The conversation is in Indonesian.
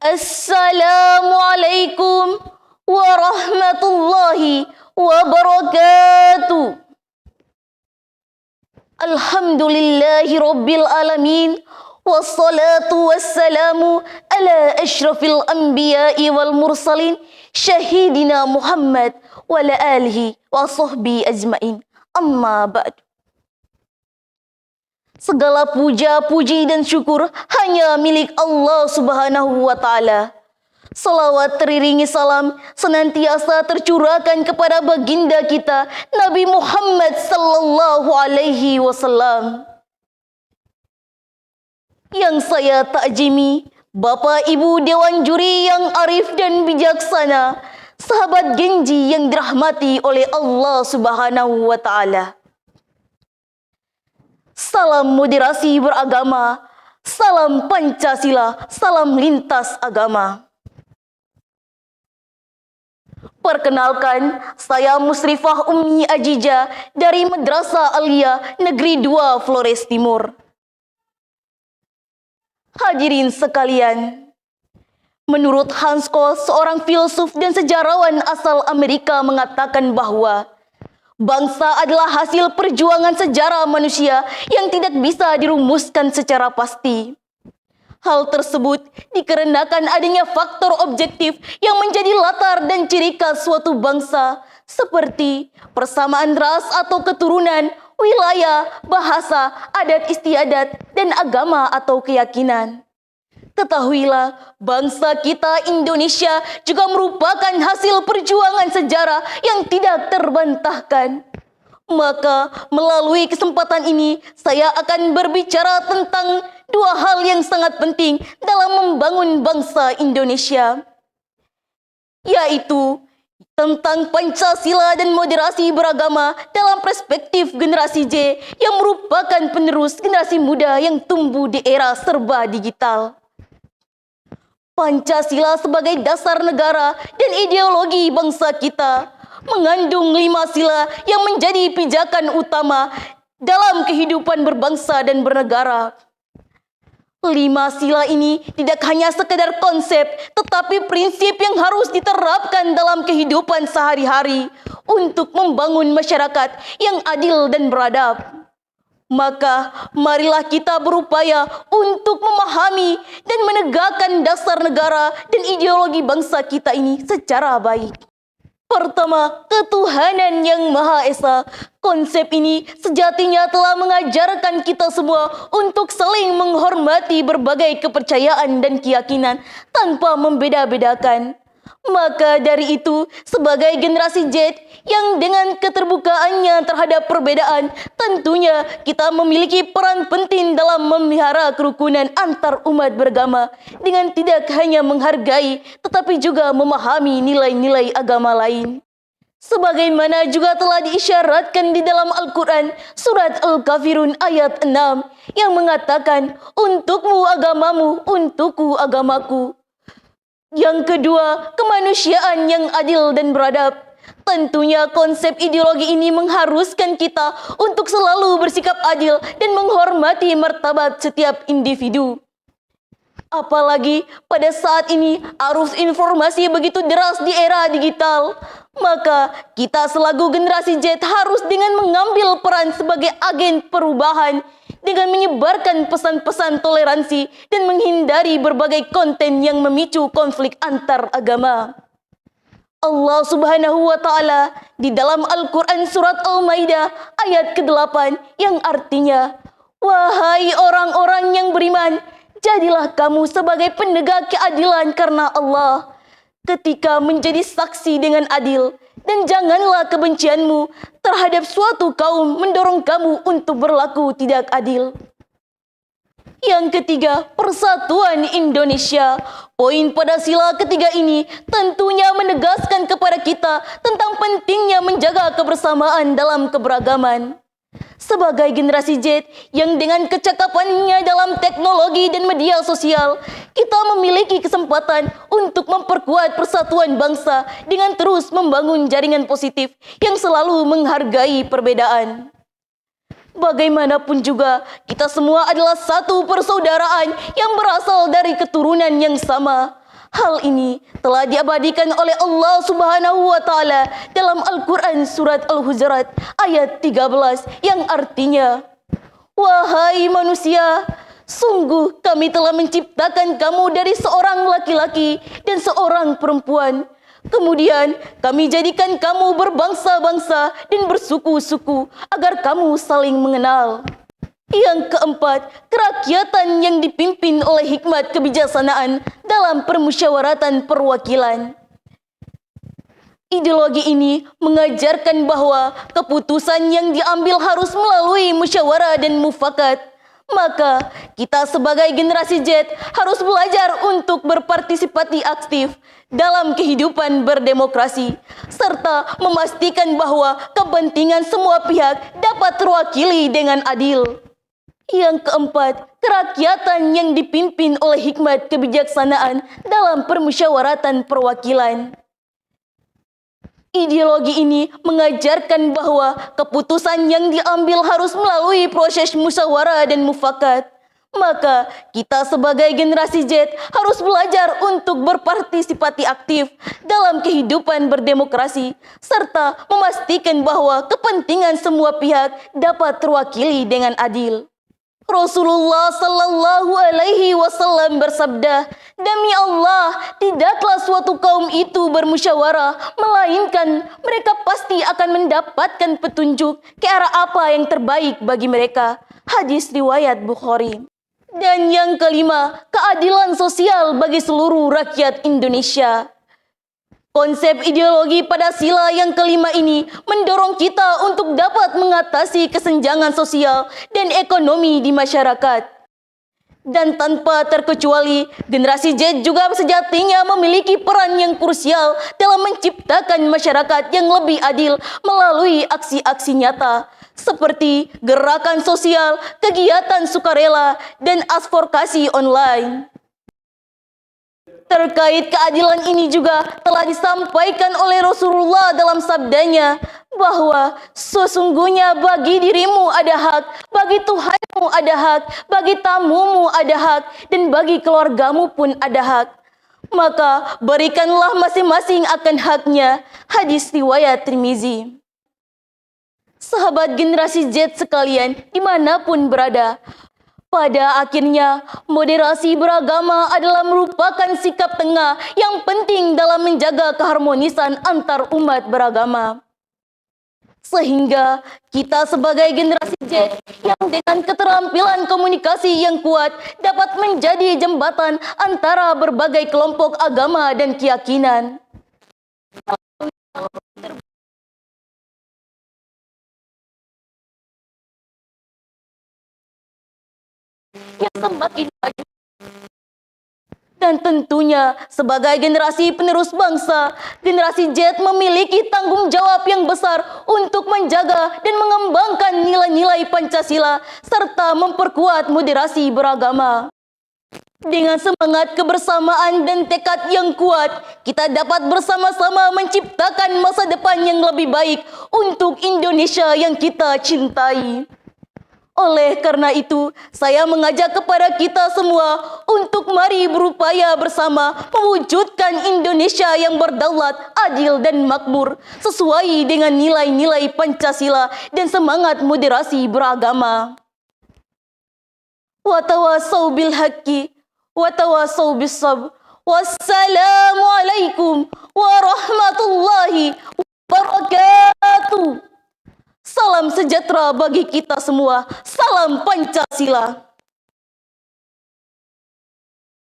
Assalamualaikum warahmatullahi wabarakatuh. Alhamdulillahi rabbil alamin. Wassalatu wassalamu ala ashrafil anbiya'i wal mursalin syahidina Muhammad wa ala alihi wa sahbihi ajmain. Amma ba'du. Segala puja, puji dan syukur hanya milik Allah Subhanahu wa Ta'ala. Salawat teriringi salam senantiasa tercurahkan kepada baginda kita Nabi Muhammad sallallahu alaihi wasallam. Yang saya takjimi, Bapak Ibu Dewan Juri yang arif dan bijaksana, sahabat Genji yang dirahmati oleh Allah Subhanahu wa Ta'ala. Salam moderasi beragama, salam Pancasila, salam lintas agama. Perkenalkan, saya Musrifah Ummi Ajija dari Madrasah Aliyah Negeri 2 Flores Timur. Hadirin sekalian, menurut Hans Kohn, seorang filsuf dan sejarawan asal Amerika mengatakan bahwa bangsa adalah hasil perjuangan sejarah manusia yang tidak bisa dirumuskan secara pasti. Hal tersebut dikarenakan adanya faktor objektif yang menjadi latar dan ciri khas suatu bangsa, seperti persamaan ras atau keturunan, wilayah, bahasa, adat istiadat, dan agama atau keyakinan. Ketahuilah, bangsa kita Indonesia juga merupakan hasil perjuangan sejarah yang tidak terbantahkan. Maka, melalui kesempatan ini, saya akan berbicara tentang dua hal yang sangat penting dalam membangun bangsa Indonesia, yaitu tentang Pancasila dan moderasi beragama dalam perspektif generasi Z yang merupakan penerus generasi muda yang tumbuh di era serba digital. Pancasila sebagai dasar negara dan ideologi bangsa kita mengandung 5 sila yang menjadi pijakan utama dalam kehidupan berbangsa dan bernegara. 5 sila ini tidak hanya sekedar konsep, tetapi prinsip yang harus diterapkan dalam kehidupan sehari-hari untuk membangun masyarakat yang adil dan beradab. Maka, marilah kita berupaya untuk memahami dan menegakkan dasar negara dan ideologi bangsa kita ini secara baik. Pertama, ketuhanan yang Maha Esa. Konsep ini sejatinya telah mengajarkan kita semua untuk saling menghormati berbagai kepercayaan dan keyakinan tanpa membeda-bedakan. Maka dari itu, sebagai generasi Z yang dengan keterbukaannya terhadap perbedaan, tentunya kita memiliki peran penting dalam memelihara kerukunan antar umat beragama dengan tidak hanya menghargai, tetapi juga memahami nilai-nilai agama lain. Sebagaimana juga telah diisyaratkan di dalam Al-Quran, surat Al-Kafirun ayat 6, yang mengatakan, untukmu agamamu, untukku agamaku. Yang kedua, kemanusiaan yang adil dan beradab. Tentunya konsep ideologi ini mengharuskan kita untuk selalu bersikap adil dan menghormati martabat setiap individu. Apalagi pada saat ini arus informasi begitu deras di era digital, maka kita selaku generasi Z harus dengan mengambil peran sebagai agen perubahan dengan menyebarkan pesan-pesan toleransi dan menghindari berbagai konten yang memicu konflik antar agama. Allah Subhanahu wa Ta'ala di dalam Al-Quran surat Al-Maidah ayat ke-8 yang artinya, wahai orang-orang yang beriman, jadilah kamu sebagai penegak keadilan karena Allah ketika menjadi saksi dengan adil, dan janganlah kebencianmu terhadap suatu kaum mendorong kamu untuk berlaku tidak adil. Yang ketiga, persatuan Indonesia. Poin pada sila ketiga ini tentunya menegaskan kepada kita tentang pentingnya menjaga kebersamaan dalam keberagaman. Sebagai generasi Z yang dengan kecakapannya dalam teknologi dan media sosial, kita memiliki kesempatan untuk memperkuat persatuan bangsa dengan terus membangun jaringan positif yang selalu menghargai perbedaan. Bagaimanapun juga, kita semua adalah satu persaudaraan yang berasal dari keturunan yang sama. Hal ini telah diabadikan oleh Allah Subhanahu wa taala dalam Al-Qur'an surat Al-Hujurat ayat 13 yang artinya, "Wahai manusia, sungguh kami telah menciptakan kamu dari seorang laki-laki dan seorang perempuan. Kemudian kami jadikan kamu berbangsa-bangsa dan bersuku-suku agar kamu saling mengenal." Yang keempat, kerakyatan yang dipimpin oleh hikmat kebijaksanaan dalam permusyawaratan perwakilan. Ideologi ini mengajarkan bahwa keputusan yang diambil harus melalui musyawarah dan mufakat. Maka kita sebagai generasi Z harus belajar untuk berpartisipasi aktif dalam kehidupan berdemokrasi, serta memastikan bahwa kepentingan semua pihak dapat terwakili dengan adil. Yang keempat, kerakyatan yang dipimpin oleh hikmat kebijaksanaan dalam permusyawaratan perwakilan. Ideologi ini mengajarkan bahwa keputusan yang diambil harus melalui proses musyawarah dan mufakat. Maka kita sebagai generasi Z harus belajar untuk berpartisipasi aktif dalam kehidupan berdemokrasi, serta memastikan bahwa kepentingan semua pihak dapat terwakili dengan adil. Rasulullah Sallallahu Alaihi Wasallam bersabda, "Demi Allah, tidaklah suatu kaum itu bermusyawarah, melainkan mereka pasti akan mendapatkan petunjuk ke arah apa yang terbaik bagi mereka." Hadis riwayat Bukhari. Dan yang kelima, keadilan sosial bagi seluruh rakyat Indonesia. Konsep ideologi pada sila yang kelima ini mendorong kita untuk dapat mengatasi kesenjangan sosial dan ekonomi di masyarakat. Dan tanpa terkecuali, generasi Z juga sejatinya memiliki peran yang krusial dalam menciptakan masyarakat yang lebih adil melalui aksi-aksi nyata, seperti gerakan sosial, kegiatan sukarela, dan advokasi online. Terkait keadilan ini juga telah disampaikan oleh Rasulullah dalam sabdanya bahwa sesungguhnya bagi dirimu ada hak, bagi Tuhanmu ada hak, bagi tamumu ada hak, dan bagi keluargamu pun ada hak. Maka berikanlah masing-masing akan haknya. Hadis riwayat Tirmizi. Sahabat generasi Z sekalian, dimanapun berada, pada akhirnya, moderasi beragama adalah merupakan sikap tengah yang penting dalam menjaga keharmonisan antar umat beragama. Sehingga kita sebagai generasi Z yang dengan keterampilan komunikasi yang kuat dapat menjadi jembatan antara berbagai kelompok agama dan keyakinan. Yang semakin maju. Dan tentunya sebagai generasi penerus bangsa, generasi Z memiliki tanggung jawab yang besar untuk menjaga dan mengembangkan nilai-nilai Pancasila serta memperkuat moderasi beragama. Dengan semangat kebersamaan dan tekad yang kuat, kita dapat bersama-sama menciptakan masa depan yang lebih baik untuk Indonesia yang kita cintai. Oleh karena itu, saya mengajak kepada kita semua untuk mari berupaya bersama mewujudkan Indonesia yang berdaulat, adil dan makmur sesuai dengan nilai-nilai Pancasila dan semangat moderasi beragama. Wa tawassaw bil haqqi wa tawassaw bis sabr. Wassalamualaikum warahmatullahi wabarakatuh. Salam sejahtera bagi kita semua. Salam Pancasila.